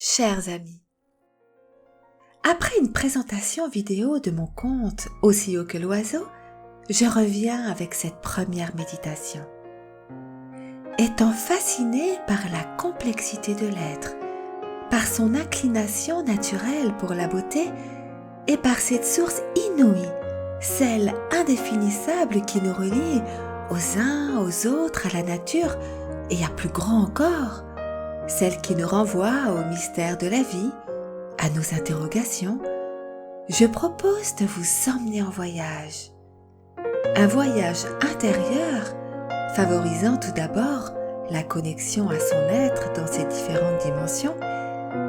Chers amis, après une présentation vidéo de mon compte Aussi haut que l'oiseau, je reviens avec cette première méditation. Étant fasciné par la complexité de l'être, par son inclination naturelle pour la beauté et par cette source inouïe, celle indéfinissable qui nous relie aux uns, aux autres, à la nature et à plus grand encore, celle qui nous renvoie au mystère de la vie, à nos interrogations, je propose de vous emmener en voyage. Un voyage intérieur favorisant tout d'abord la connexion à son être dans ses différentes dimensions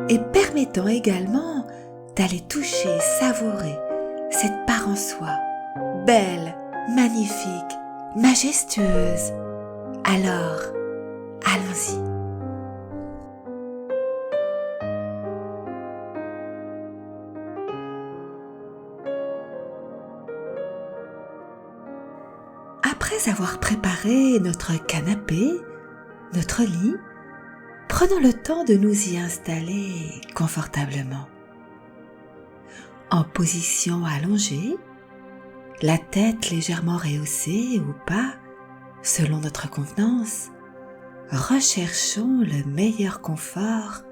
et permettant également d'aller toucher et savourer cette part en soi, belle, magnifique, majestueuse. Alors, allons-y. Après avoir préparé notre canapé, notre lit, prenons le temps de nous y installer confortablement. En position allongée, la tête légèrement rehaussée ou pas, selon notre convenance, recherchons le meilleur confort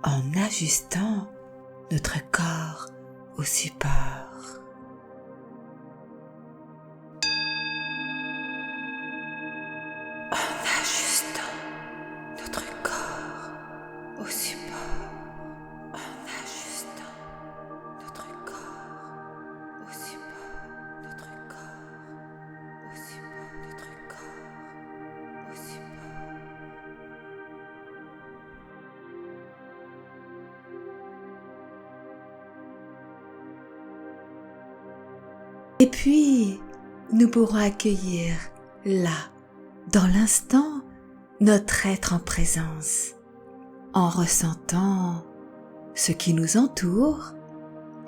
en ajustant notre corps au support. Au support, en ajustant notre corps, au support, notre corps, au support, notre corps, au support. Et puis, nous pourrons accueillir là, dans l'instant, notre être en présence. En ressentant ce qui nous entoure,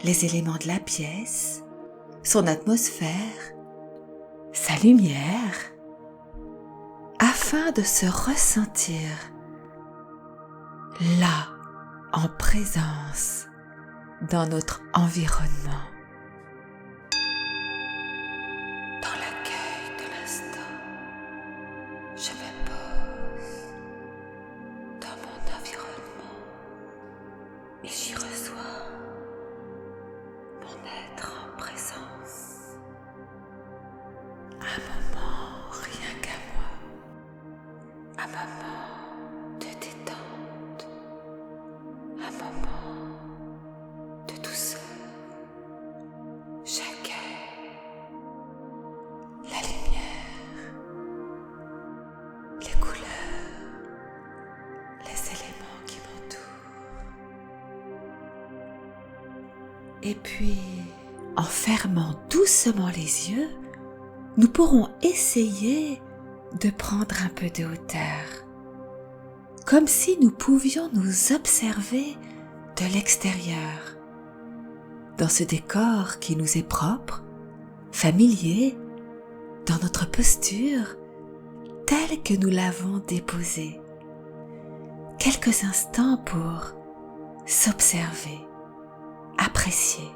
les éléments de la pièce, son atmosphère, sa lumière, afin de se ressentir là, en présence, dans notre environnement. Dans l'accueil de l'instant, je me pose dans mon environnement et j'y reçois mon être en présence. Un moment rien qu'à moi, un moment de détente, un moment de douceur. J'accueille la lumière, les couleurs, les éléments qui m'entourent. Et puis, en fermant doucement les yeux, nous pourrons essayer de prendre un peu de hauteur, comme si nous pouvions nous observer de l'extérieur, dans ce décor qui nous est propre, familier, dans notre posture, telle que nous l'avons déposée. Quelques instants pour s'observer, apprécier.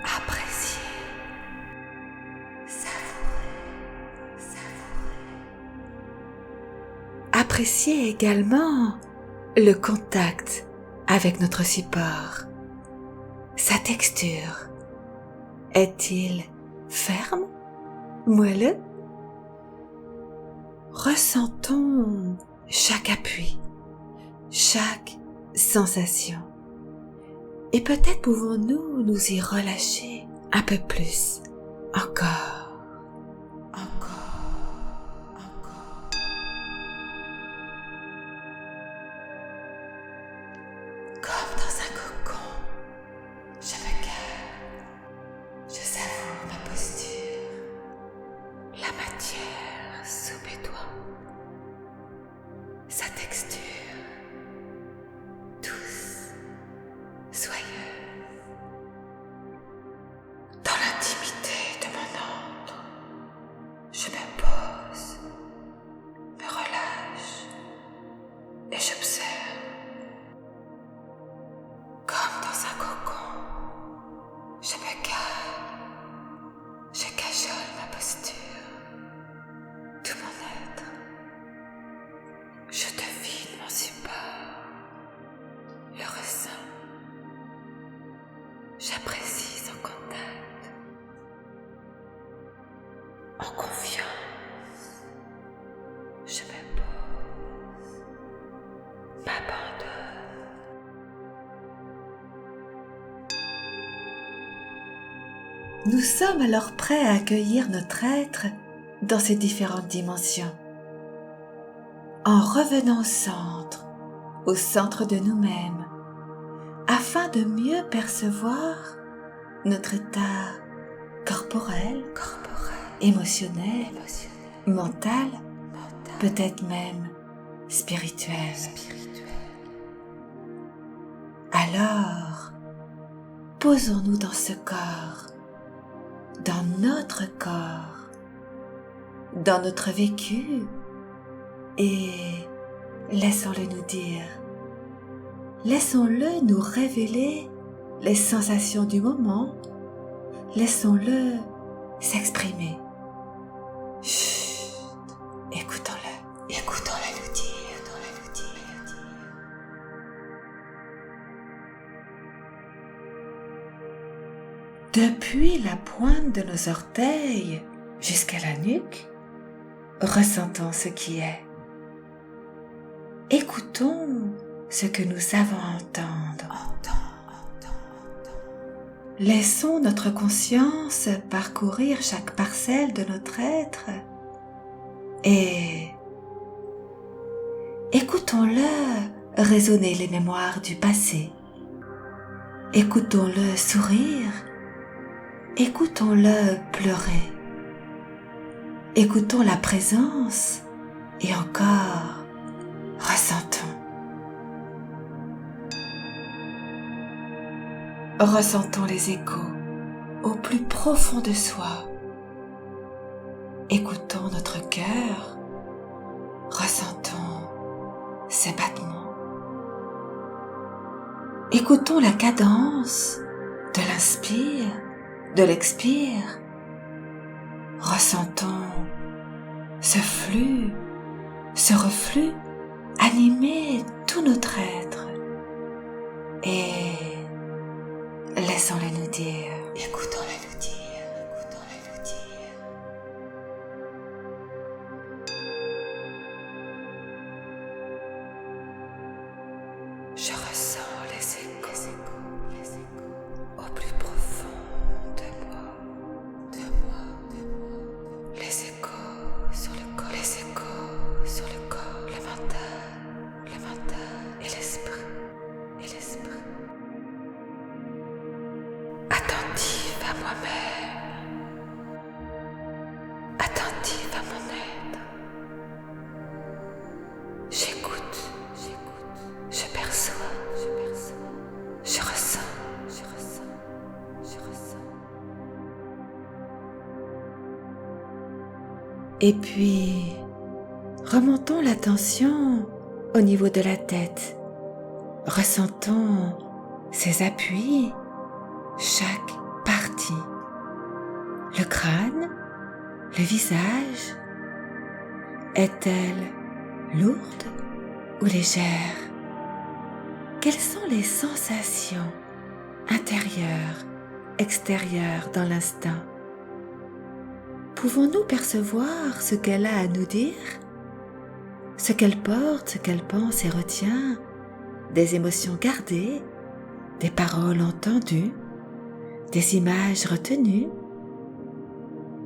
Apprécier, savourer. Apprécier également le contact avec notre support. Sa texture. Est-il ferme, moelleux? Ressentons chaque appui, chaque sensation. Et peut-être pouvons-nous nous y relâcher un peu plus, encore. Comme dans un cocon, je me calme, je savoure ma posture, la matière sous mes doigts, sa texture, douce, soyeuse. Dans l'intimité de mon antre, je me pose, me relâche Nous sommes alors prêts à accueillir notre être dans ses différentes dimensions. En revenant au centre de nous-mêmes, afin de mieux percevoir notre état corporel, émotionnel, mental, peut-être même spirituel. Alors, posons-nous dans ce corps, dans notre corps, dans notre vécu, et laissons-le nous dire. Laissons-le nous révéler les sensations du moment. Laissons-le s'exprimer. Chut, écoutons-le nous dire. Depuis la pointe de nos orteils jusqu'à la nuque, ressentons ce qui est. Écoutons ce que nous avons à entendre. Laissons notre conscience parcourir chaque parcelle de notre être et écoutons-le résonner les mémoires du passé. Écoutons-le sourire. Écoutons-le pleurer. Écoutons la présence et encore ressentons. Ressentons les échos au plus profond de soi. Écoutons notre cœur. Ressentons ses battements. Écoutons la cadence de l'inspire, de l'expire. Ressentons ce flux, ce reflux animer tout notre être. Et laissons-le nous dire. Écoutons-le nous dire. Je ressens les échos au plus profond de moi. Les échos sur le corps, le mental et l'esprit. Attentive à moi-même, attentive à mon être. J'écoute, je perçois, je ressens. Et puis, remontons l'attention au niveau de la tête. Ressentons ses appuis, chaque partie. Le crâne, le visage, est-elle lourde ou légère? Quelles sont les sensations intérieures, extérieures dans l'instant? Pouvons-nous percevoir ce qu'elle a à nous dire? Ce qu'elle porte, ce qu'elle pense et retient, des émotions gardées, des paroles entendues, des images retenues,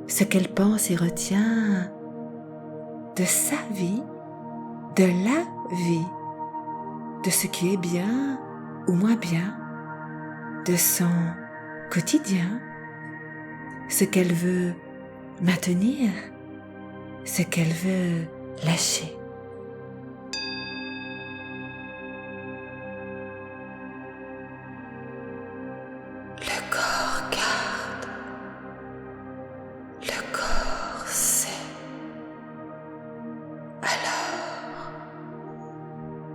ce qu'elle pense et retient de sa vie, de la vie, de ce qui est bien ou moins bien, de son quotidien, ce qu'elle veut maintenir, ce qu'elle veut lâcher. Le corps garde, le corps sait. Alors,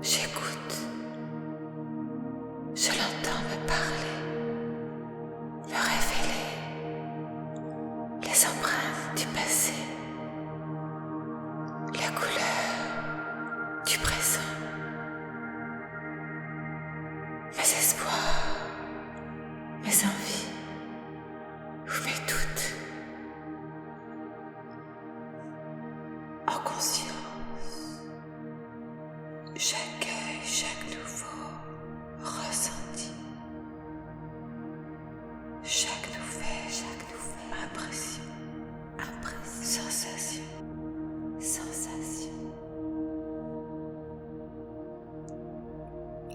j'écoute, je l'entends me parler, me révéler les empreintes du passé, la couleur du présent, mes espoirs, mes envies ou mes doutes. En conscience, j'accueille chaque nouveau ressenti, chaque nouvelle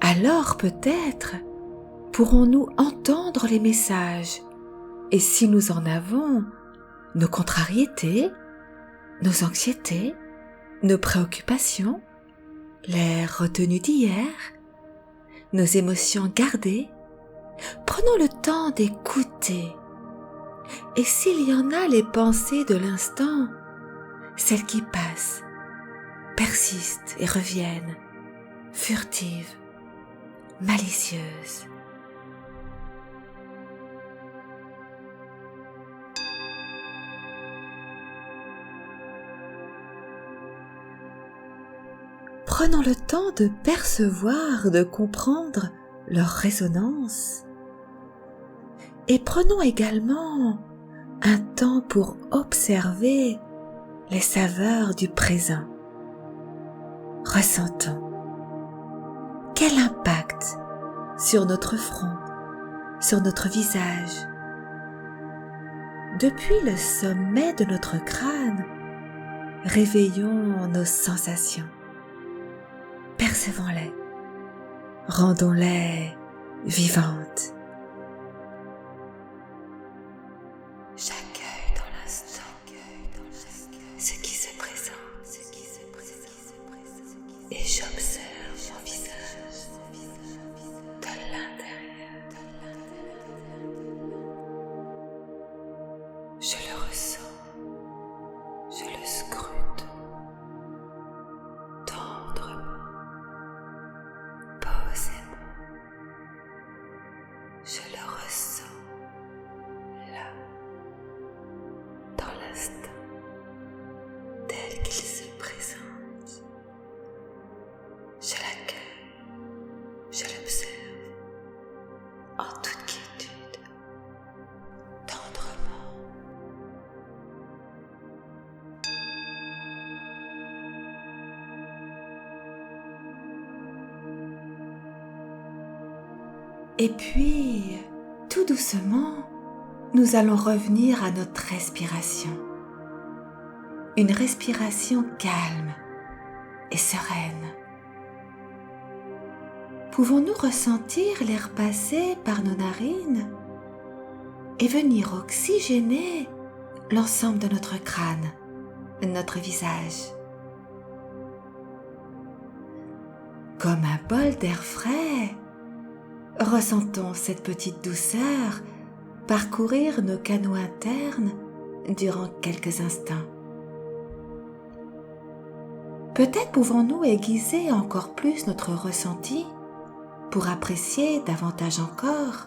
Alors peut-être pourrons-nous entendre les messages et si nous en avons, nos contrariétés, nos anxiétés, nos préoccupations, les retenues d'hier, nos émotions gardées, prenons le temps d'écouter. Et s'il y en a les pensées de l'instant, celles qui passent, persistent et reviennent, furtives, malicieuses. Prenons le temps de percevoir, de comprendre leur résonance. Et prenons également un temps pour observer les saveurs du présent. Ressentons. Quel impact sur notre front, sur notre visage. Depuis le sommet de notre crâne, réveillons nos sensations. Percevons-les, rendons-les vivantes. J'accueille dans l'instant ce qui se présente et j'observe mon visage de l'intérieur. Je le ressens, je le scrute tendrement, posément. Je le ressens là, dans l'instant, tel qu'il se présente. Je l'accueille, je l'observe, en toute quiétude, tendrement. Et puis, tout doucement, nous allons revenir à notre respiration. Une respiration calme et sereine. Pouvons-nous ressentir l'air passer par nos narines et venir oxygéner l'ensemble de notre crâne, notre visage? Comme un bol d'air frais, ressentons cette petite douceur parcourir nos canaux internes durant quelques instants. Peut-être pouvons-nous aiguiser encore plus notre ressenti pour apprécier davantage encore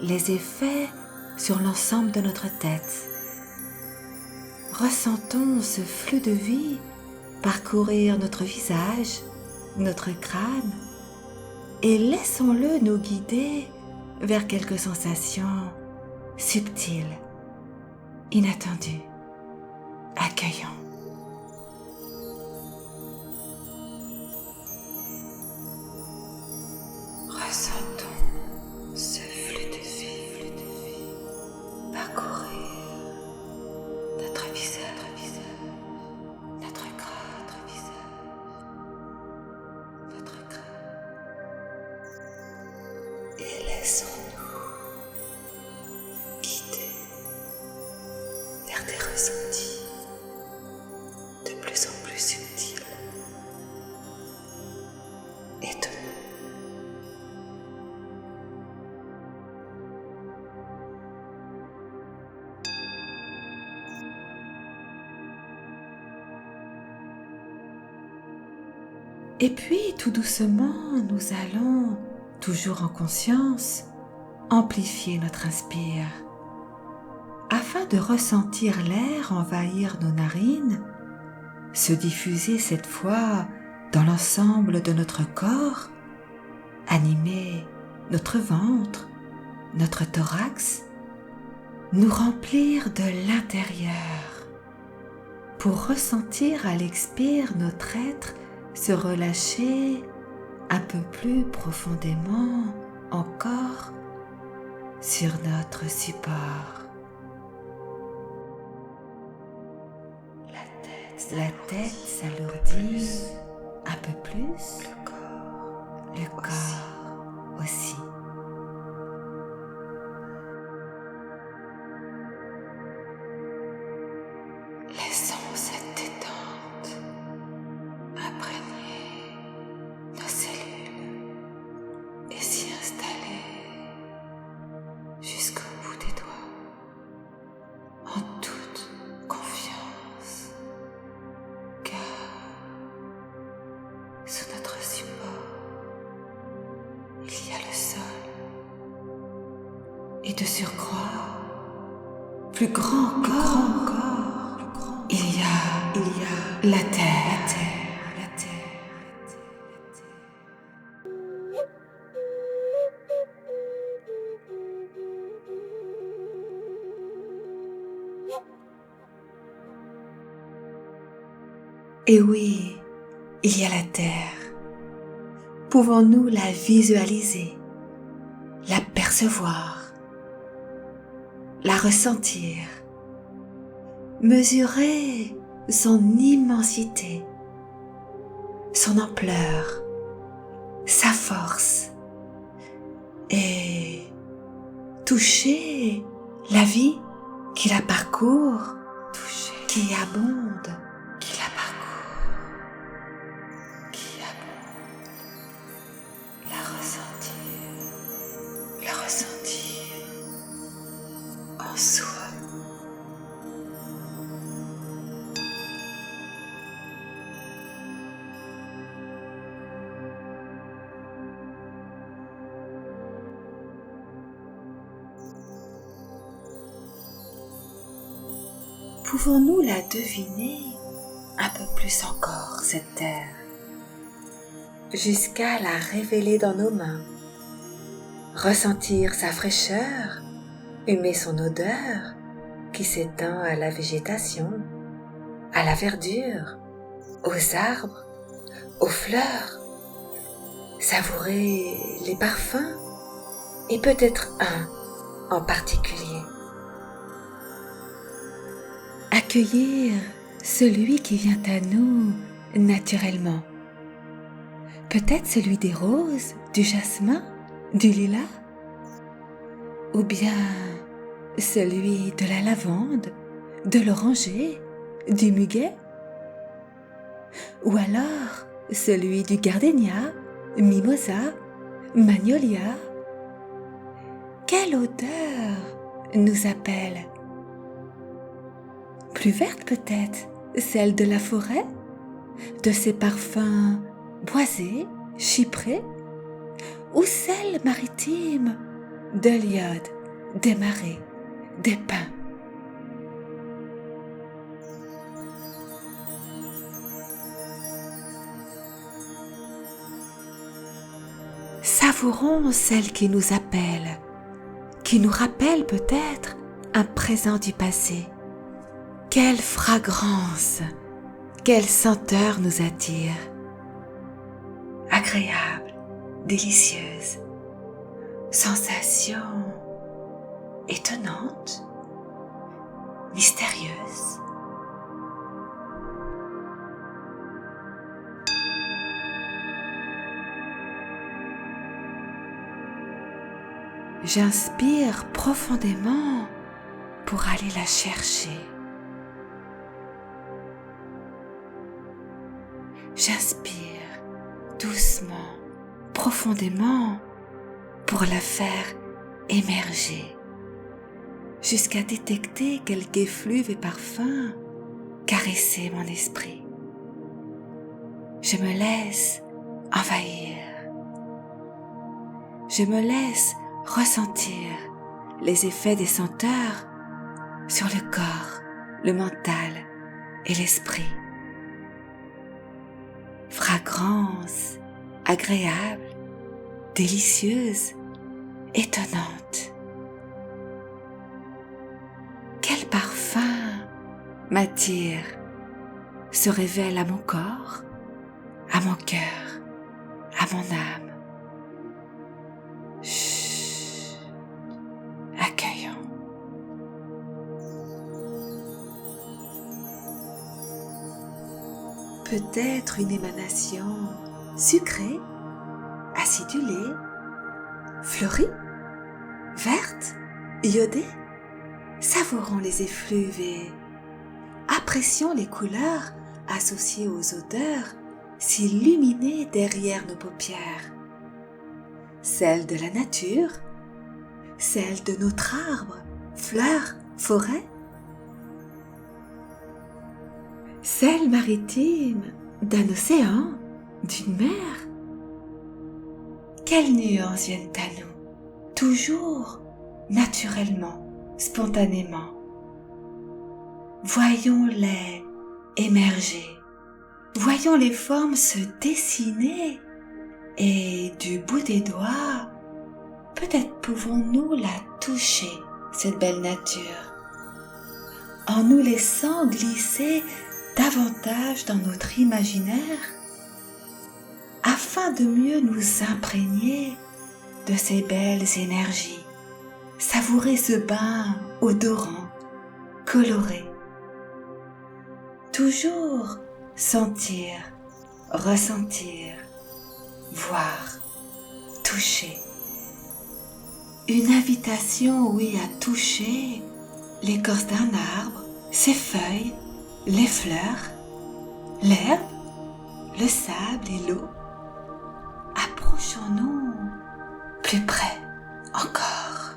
les effets sur l'ensemble de notre tête. Ressentons ce flux de vie parcourir notre visage, notre crâne, et laissons-le nous guider vers quelques sensations subtiles, inattendues. Accueillons. Ressentons ce flux de vie parcourir notre visage, notre crâne, votre crâne. Et laissons-nous guider vers des ressentis de plus en plus subtils et doux. Et puis, tout doucement, nous allons, toujours en conscience, amplifier notre inspire. Afin de ressentir l'air envahir nos narines, se diffuser cette fois dans l'ensemble de notre corps, animer notre ventre, notre thorax, nous remplir de l'intérieur, pour ressentir à l'expire notre être se relâcher un peu plus profondément encore sur notre support. La tête s'alourdit un peu plus, le corps aussi. Laissons cette détente imprégner nos cellules et s'y installer jusqu'au bout des doigts, en toute confiance, car sous notre support, il y a le sol, et de surcroît, plus grand encore, il y a la terre. Et oui, il y a la terre. Pouvons-nous la visualiser, la percevoir, la ressentir, mesurer son immensité, son ampleur, sa force et toucher la vie qui la parcourt, qui abonde, qui la parcourt, qui abonde, la ressentir en soi. Pouvons-nous la deviner un peu plus encore, cette terre, jusqu'à la révéler dans nos mains, ressentir sa fraîcheur, humer son odeur qui s'étend à la végétation, à la verdure, aux arbres, aux fleurs, savourer les parfums et peut-être un en particulier. Accueillir celui qui vient à nous naturellement. Peut-être celui des roses, du jasmin, du lilas, ou bien celui de la lavande, de l'oranger, du muguet, ou alors celui du gardénia, mimosa, magnolia. Quelle odeur nous appelle? Plus verte peut-être, celle de la forêt, de ses parfums boisés, chyprés, ou celle maritime de l'iode, des marais, des pins. Savourons celle qui nous appelle, qui nous rappelle peut-être un présent du passé. Quelle fragrance, quelle senteur nous attire. Agréable, délicieuse, sensation étonnante, mystérieuse. J'inspire profondément pour aller la chercher. J'inspire doucement, profondément pour la faire émerger jusqu'à détecter quelques effluves et parfums caresser mon esprit. Je me laisse envahir. Je me laisse ressentir les effets des senteurs sur le corps, le mental et l'esprit. Fragrance agréable, délicieuse, étonnante. Quel parfum m'attire, se révèle à mon corps, à mon cœur, à mon âme. Chut, accueillons. Peut-être une émanation sucrée, acidulée, fleurie, verte, iodée. Savourons les effluves et apprécions les couleurs associées aux odeurs s'illuminer derrière nos paupières. Celles de la nature, celles de notre arbre, fleurs, forêt, celles maritimes d'un océan, d'une mer. Quelles nuances viennent à nous, toujours, naturellement, spontanément. Voyons-les émerger, voyons les formes se dessiner et du bout des doigts, peut-être pouvons-nous la toucher, cette belle nature, en nous laissant glisser davantage dans notre imaginaire afin de mieux nous imprégner de ces belles énergies, savourer ce bain odorant, coloré. Toujours sentir, ressentir, voir, toucher. Une invitation, oui, à toucher l'écorce d'un arbre, ses feuilles, les fleurs, l'herbe, le sable et l'eau. Approchons-nous plus près encore.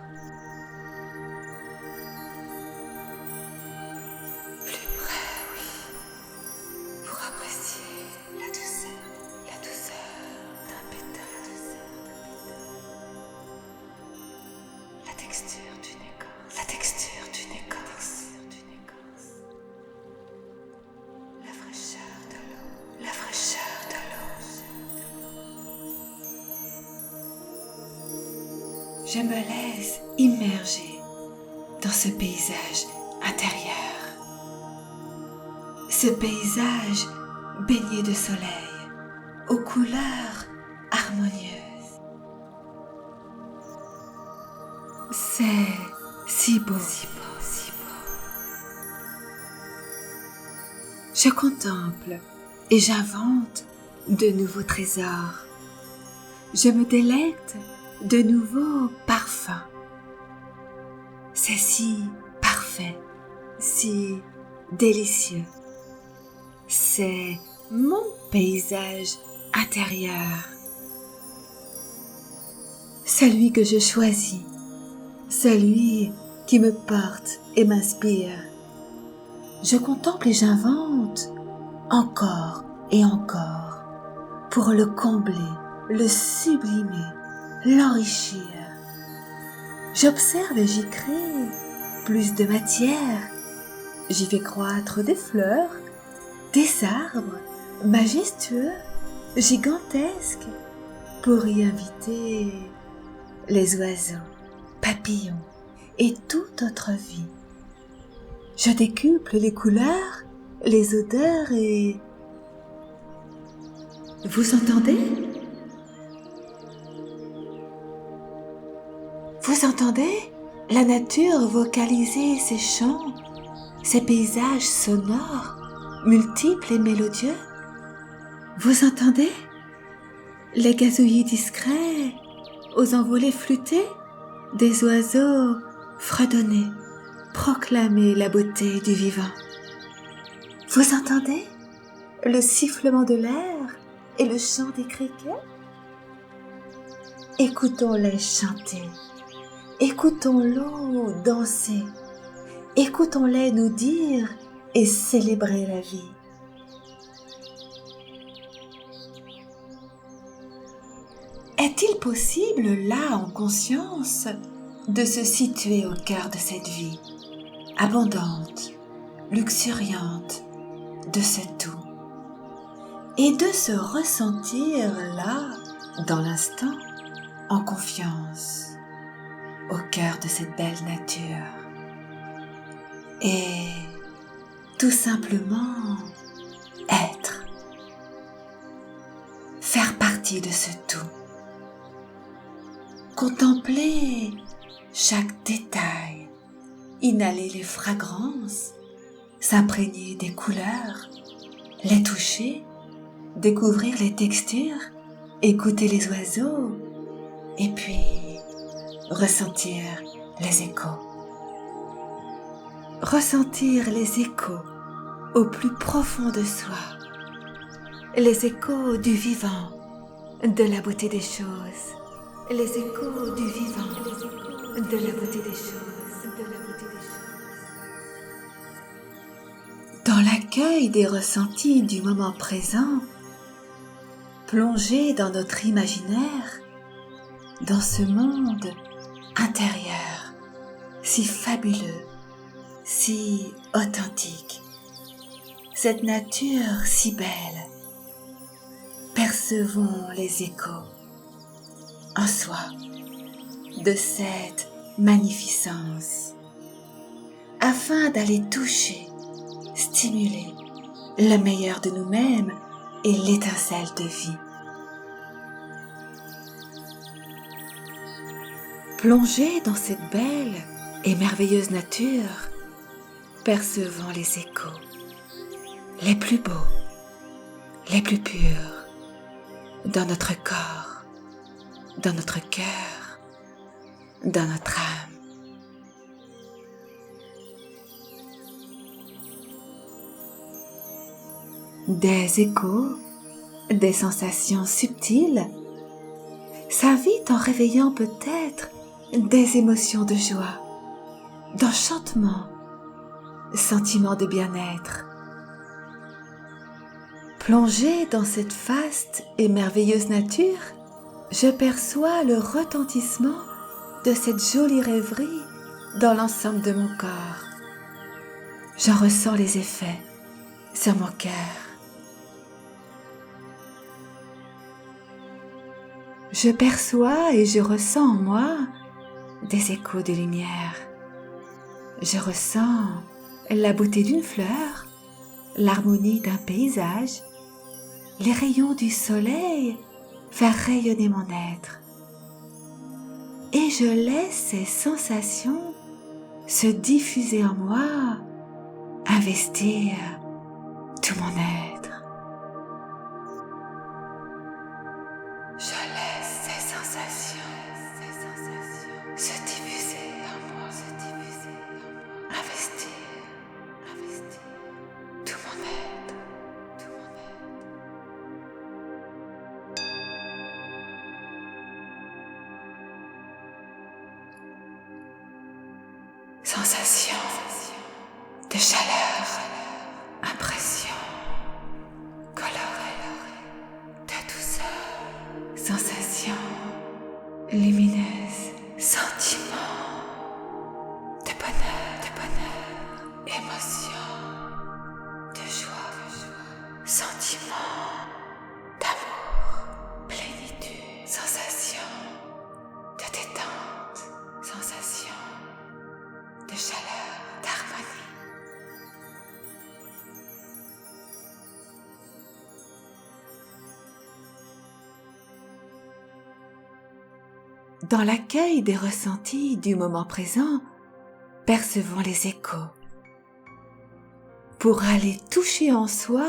Plus près, oui, pour apprécier la douceur d'un pétale, la texture d'une écorce, la fraîcheur de l'eau, Je me laisse immerger dans ce paysage intérieur, ce paysage baigné de soleil, aux couleurs harmonieuses. C'est si beau, si beau, si beau. Je contemple et j'invente de nouveaux trésors. Je me délecte de nouveaux parfums. C'est si parfait, si délicieux. C'est mon paysage intérieur. Celui que je choisis, celui qui me porte et m'inspire. Je contemple et j'invente encore et encore pour le combler, le sublimer, l'enrichir. J'observe et j'y crée plus de matière. J'y fais croître des fleurs, des arbres majestueux, gigantesques, pour y inviter les oiseaux, papillons et toute autre vie. Je décuple les couleurs, les odeurs et... Vous entendez ? Vous entendez la nature vocaliser ses chants, ses paysages sonores, multiples et mélodieux? Vous entendez les gazouillis discrets aux envolées flûtées des oiseaux fredonner, proclamer la beauté du vivant? Vous entendez le sifflement de l'air et le chant des criquets? Écoutons-les chanter. Écoutons l'eau danser, écoutons-les nous dire et célébrer la vie. Est-il possible, là en conscience, de se situer au cœur de cette vie, abondante, luxuriante, de ce tout, et de se ressentir là, dans l'instant, en confiance, au cœur de cette belle nature, et tout simplement être, faire partie de ce tout, contempler chaque détail, inhaler les fragrances, s'imprégner des couleurs, les toucher, découvrir les textures, écouter les oiseaux et puis ressentir les échos. Ressentir les échos au plus profond de soi, les échos du vivant, de la beauté des choses, les échos du vivant, de la beauté des choses, de la beauté des choses. Dans l'accueil des ressentis du moment présent, plongé dans notre imaginaire, dans ce monde intérieur, si fabuleux, si authentique, cette nature si belle, percevons les échos en soi de cette magnificence, afin d'aller toucher, stimuler le meilleur de nous-mêmes et l'étincelle de vie. Plongez dans cette belle et merveilleuse nature, percevant les échos, les plus beaux, les plus purs, dans notre corps, dans notre cœur, dans notre âme. Des échos, des sensations subtiles, s'invitent en réveillant peut-être des émotions de joie, d'enchantement, sentiment de bien-être. Plongée dans cette vaste et merveilleuse nature, je perçois le retentissement de cette jolie rêverie dans l'ensemble de mon corps. J'en ressens les effets sur mon cœur. Je perçois et je ressens en moi des échos de lumière. Je ressens la beauté d'une fleur, l'harmonie d'un paysage, les rayons du soleil faire rayonner mon être. Et je laisse ces sensations se diffuser en moi, investir tout mon être. Je laisse ces sensations se diffuser en moi, investir tout mon être. Sensation de chaleur, impression, colorée, de douceur, sensation lumineuse, sentiment de bonheur, émotion, de joie, sentiment d'amour, plénitude, sensation de détente, sensation de chaleur, d'harmonie. Dans l'accueil des ressentis du moment présent, percevons les échos. Pour aller toucher en soi,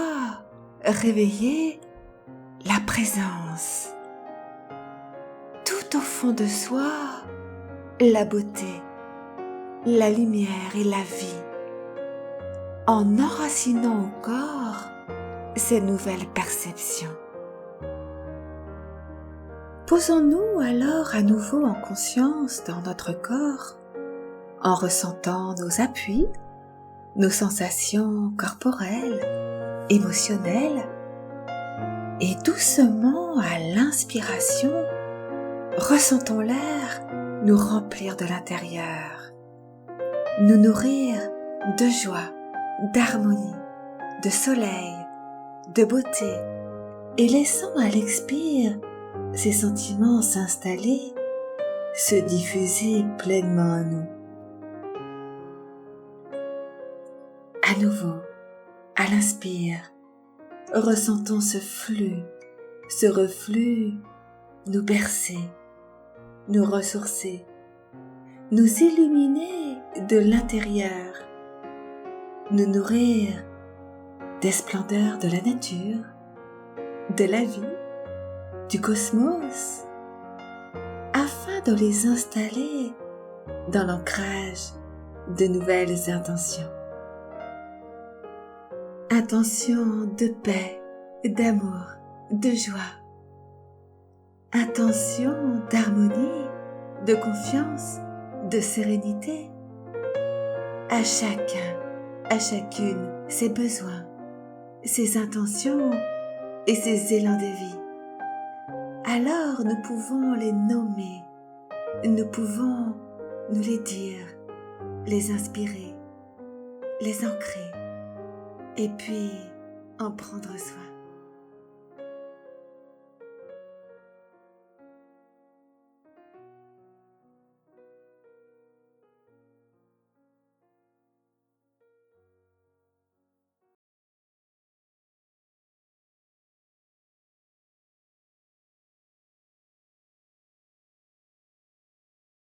réveiller la présence. Tout au fond de soi, la beauté, la lumière et la vie, en enracinant au corps ces nouvelles perceptions. Posons-nous alors à nouveau en conscience dans notre corps, en ressentant nos appuis, nos sensations corporelles, émotionnelles, et doucement à l'inspiration, ressentons l'air nous remplir de l'intérieur, nous nourrir de joie, d'harmonie, de soleil, de beauté, et laissant à l'expire ces sentiments s'installer, se diffuser pleinement en nous. À nouveau, à l'inspire, ressentons ce flux, ce reflux nous bercer, nous ressourcer, nous illuminer de l'intérieur, nous nourrir des splendeurs de la nature, de la vie, du cosmos, afin de les installer dans l'ancrage de nouvelles intentions. Intentions de paix, d'amour, de joie. Intentions d'harmonie, de confiance, de sérénité. À chacun, à chacune, ses besoins, ses intentions et ses élans de vie. Alors nous pouvons les nommer, nous pouvons nous les dire, les inspirer, les ancrer et puis en prendre soin.